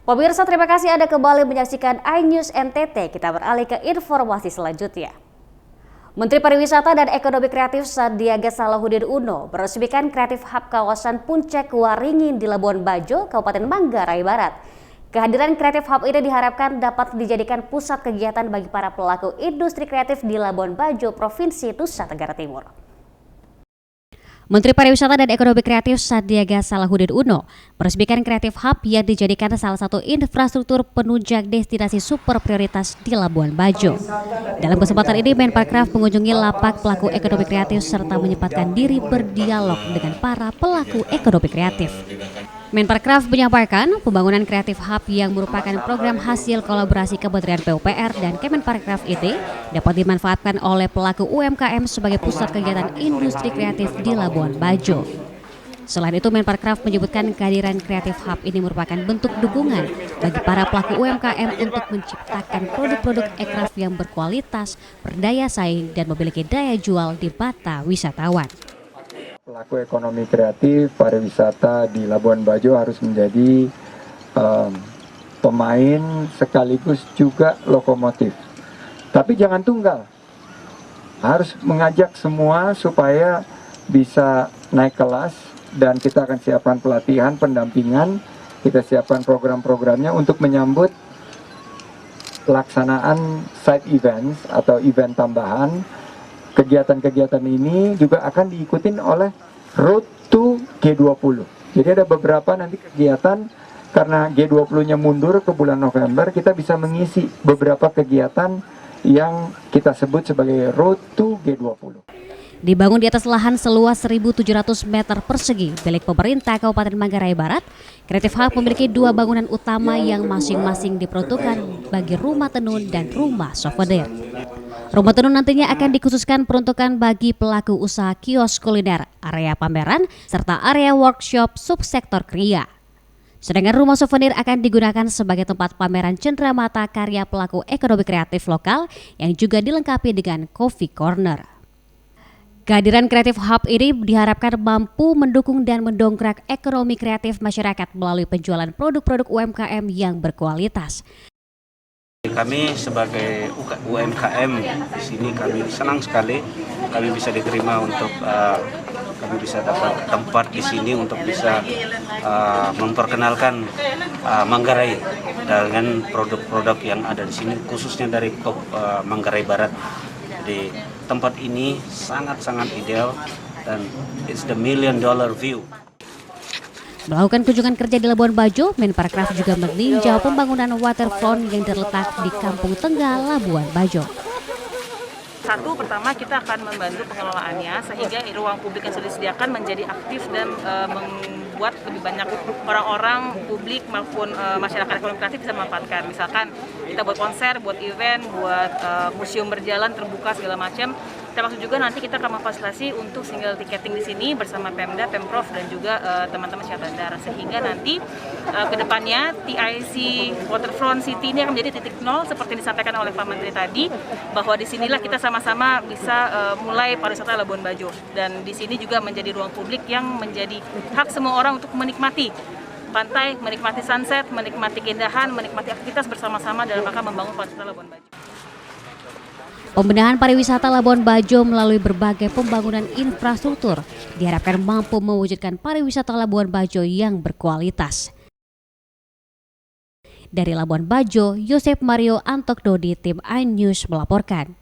Pemirsa, terima kasih Anda kembali menyaksikan iNews NTT. Kita beralih ke informasi selanjutnya. Menteri Pariwisata dan Ekonomi Kreatif Sandiaga Salahuddin Uno meresmikan Kreatif Hub kawasan Puncak Waringin di Labuan Bajo, Kabupaten Manggarai Barat. Kehadiran Kreatif Hub ini diharapkan dapat dijadikan pusat kegiatan bagi para pelaku industri kreatif di Labuan Bajo, Provinsi Nusa Tenggara Timur. Menteri Pariwisata dan Ekonomi Kreatif Sandiaga Salahuddin Uno meresmikan Kreatif Hub yang dijadikan salah satu infrastruktur penunjang destinasi super prioritas di Labuan Bajo. Dalam kesempatan ini, Menparekraf mengunjungi lapak pelaku ekonomi kreatif serta menyempatkan diri berdialog dengan para pelaku ekonomi kreatif. Menparekraf menyampaikan pembangunan Kreatif Hub yang merupakan program hasil kolaborasi Kementerian PUPR dan Kemenparekraf ini dapat dimanfaatkan oleh pelaku UMKM sebagai pusat kegiatan industri kreatif di Labuan Bajo. Selain itu, Menparekraf menyebutkan kehadiran Kreatif Hub ini merupakan bentuk dukungan bagi para pelaku UMKM untuk menciptakan produk-produk ekraf yang berkualitas, berdaya saing, dan memiliki daya jual di mata wisatawan. Pelaku ekonomi kreatif pariwisata di Labuan Bajo harus menjadi pemain sekaligus juga lokomotif. Tapi jangan tunggal, harus mengajak semua supaya bisa naik kelas dan kita akan siapkan pelatihan, pendampingan, kita siapkan program-programnya untuk menyambut pelaksanaan side events atau event tambahan. Kegiatan-kegiatan ini juga akan diikutin oleh Road to G20. Jadi ada beberapa nanti kegiatan, karena G20-nya mundur ke bulan November, kita bisa mengisi beberapa kegiatan yang kita sebut sebagai Road to G20. Dibangun di atas lahan seluas 1.700 meter persegi milik pemerintah Kabupaten Manggarai Barat, Kreatif Hub memiliki dua bangunan utama yang masing-masing diperuntukkan bagi rumah tenun dan rumah souvenir. Rumah tenun nantinya akan dikhususkan peruntukan bagi pelaku usaha kios kuliner, area pameran, serta area workshop subsektor kriya. Sedangkan rumah souvenir akan digunakan sebagai tempat pameran cenderamata karya pelaku ekonomi kreatif lokal yang juga dilengkapi dengan coffee corner. Kehadiran Kreatif Hub ini diharapkan mampu mendukung dan mendongkrak ekonomi kreatif masyarakat melalui penjualan produk-produk UMKM yang berkualitas. Kami sebagai UMKM di sini kami senang sekali kami bisa diterima untuk kami bisa dapat tempat di sini untuk bisa memperkenalkan Manggarai dengan produk-produk yang ada di sini, khususnya dari Manggarai Barat. Di tempat ini sangat-sangat ideal dan it's the $1 million view. Melakukan kunjungan kerja di Labuan Bajo, Menparekraf juga meninjau pembangunan waterfront yang terletak di Kampung Tengah, Labuan Bajo. Pertama kita akan membantu pengelolaannya sehingga ruang publik yang sudah disediakan menjadi aktif dan membuat lebih banyak orang-orang, publik maupun masyarakat ekonomi kreatif bisa memanfaatkan. Misalkan kita buat konser, buat event, buat museum berjalan terbuka segala macam. Termasuk juga nanti kita akan memfasilitasi untuk single ticketing di sini bersama Pemda, Pemprov dan juga teman-teman syah bandar, sehingga nanti kedepannya TIC Waterfront City ini akan menjadi titik nol seperti disampaikan oleh Pak Menteri tadi, bahwa di sinilah kita sama-sama bisa mulai pariwisata Labuan Bajo, dan di sini juga menjadi ruang publik yang menjadi hak semua orang untuk menikmati pantai, menikmati sunset, menikmati keindahan, menikmati aktivitas bersama-sama dalam rangka membangun pariwisata Labuan Bajo. Pembenahan pariwisata Labuan Bajo melalui berbagai pembangunan infrastruktur diharapkan mampu mewujudkan pariwisata Labuan Bajo yang berkualitas. Dari Labuan Bajo, Yosep Mario Antokdodi, tim iNews melaporkan.